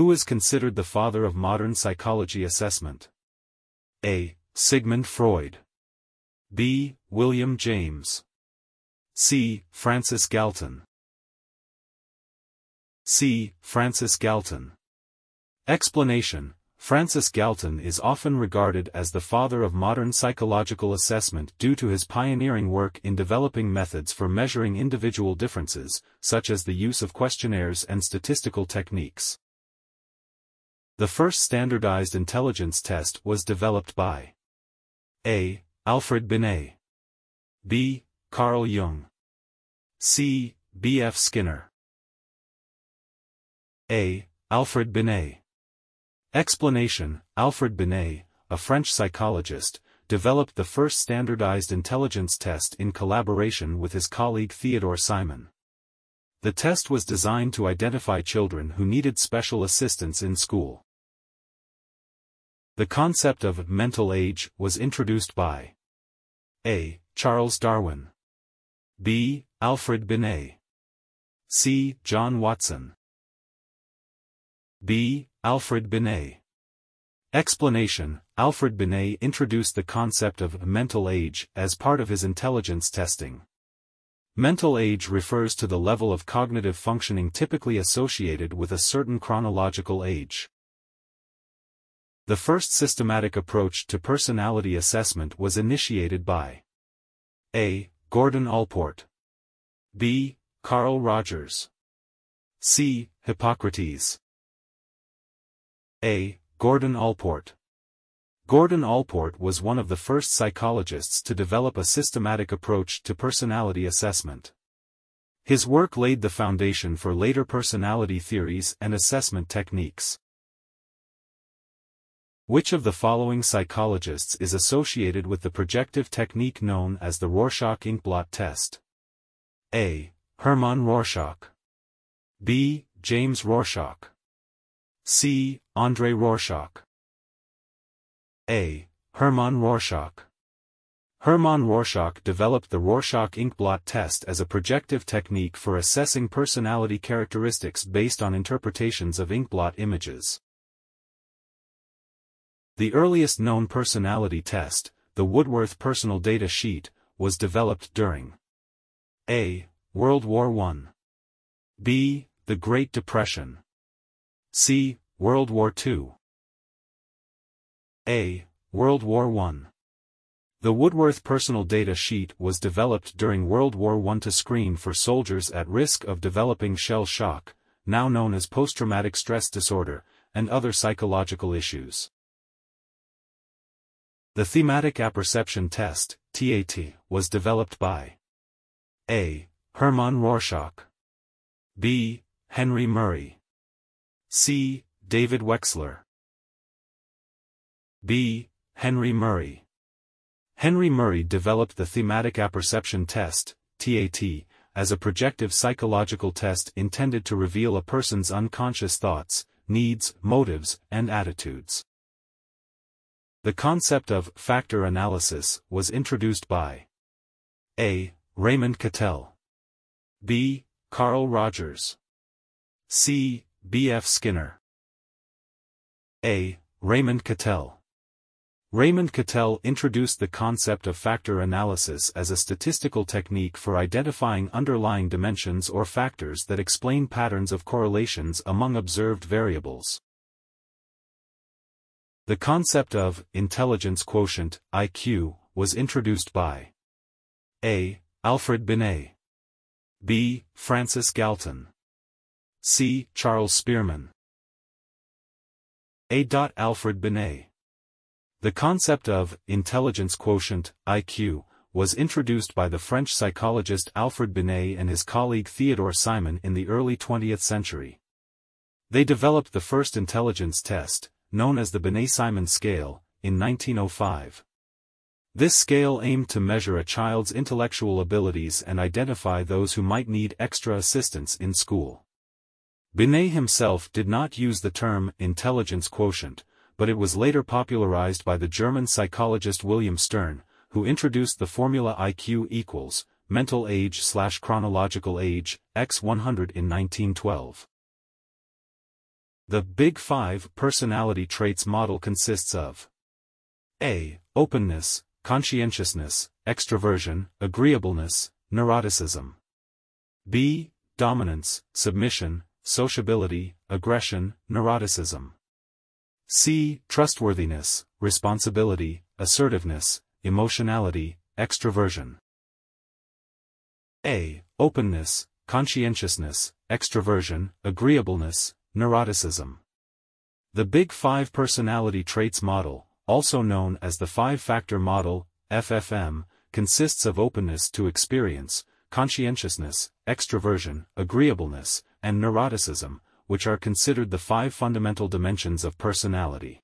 Who is considered the father of modern psychology assessment? A. Sigmund Freud. B. William James. C. Francis Galton. C. Francis Galton. Explanation: Francis Galton is often regarded as the father of modern psychological assessment due to his pioneering work in developing methods for measuring individual differences, such as the use of questionnaires and statistical techniques. The first standardized intelligence test was developed by A. Alfred Binet. B. Carl Jung. C. B. F. Skinner. A. Alfred Binet. Explanation: Alfred Binet, a French psychologist, developed the first standardized intelligence test in collaboration with his colleague Theodore Simon. The test was designed to identify children who needed special assistance in school. The concept of mental age was introduced by A. Charles Darwin. B. Alfred Binet. C. John Watson. B. Alfred Binet. Explanation: Alfred Binet introduced the concept of mental age as part of his intelligence testing. Mental age refers to the level of cognitive functioning typically associated with a certain chronological age. The first systematic approach to personality assessment was initiated by A. Gordon Allport. B. Carl Rogers. C. Hippocrates. A. Gordon Allport. Gordon Allport was one of the first psychologists to develop a systematic approach to personality assessment. His work laid the foundation for later personality theories and assessment techniques. Which of the following psychologists is associated with the projective technique known as the Rorschach inkblot test? A. Hermann Rorschach. B. James Rorschach. C. André Rorschach. A. Hermann Rorschach. Hermann Rorschach developed the Rorschach inkblot test as a projective technique for assessing personality characteristics based on interpretations of inkblot images. The earliest known personality test, the Woodworth Personal Data Sheet, was developed during A. World War I. B. The Great Depression. C. World War II. A. World War I. The Woodworth Personal Data Sheet was developed during World War I to screen for soldiers at risk of developing shell shock, now known as post-traumatic stress disorder, and other psychological issues. The Thematic Apperception Test, TAT, was developed by A. Hermann Rorschach. B. Henry Murray. C. David Wexler. B. Henry Murray. Henry Murray developed the Thematic Apperception Test, TAT, as a projective psychological test intended to reveal a person's unconscious thoughts, needs, motives, and attitudes. The concept of factor analysis was introduced by A. Raymond Cattell. B. Carl Rogers. C. B. F. Skinner. A. Raymond Cattell. Raymond Cattell introduced the concept of factor analysis as a statistical technique for identifying underlying dimensions or factors that explain patterns of correlations among observed variables. The concept of intelligence quotient, IQ, was introduced by A. Alfred Binet. B. Francis Galton. C. Charles Spearman. A. Alfred Binet. The concept of intelligence quotient, IQ, was introduced by the French psychologist Alfred Binet and his colleague Theodore Simon in the early 20th century. They developed the first intelligence test, known as the Binet-Simon scale, in 1905. This scale aimed to measure a child's intellectual abilities and identify those who might need extra assistance in school. Binet himself did not use the term intelligence quotient, but it was later popularized by the German psychologist William Stern, who introduced the formula IQ equals mental age/chronological age, x 100 in 1912. The Big Five personality traits model consists of A. Openness, conscientiousness, extroversion, agreeableness, neuroticism. B. Dominance, submission, sociability, aggression, neuroticism. C. Trustworthiness, responsibility, assertiveness, emotionality, extroversion. A. Openness, conscientiousness, extroversion, agreeableness, neuroticism. The Big Five personality traits model, also known as the Five-Factor Model, FFM, consists of openness to experience, conscientiousness, extroversion, agreeableness, and neuroticism, which are considered the five fundamental dimensions of personality.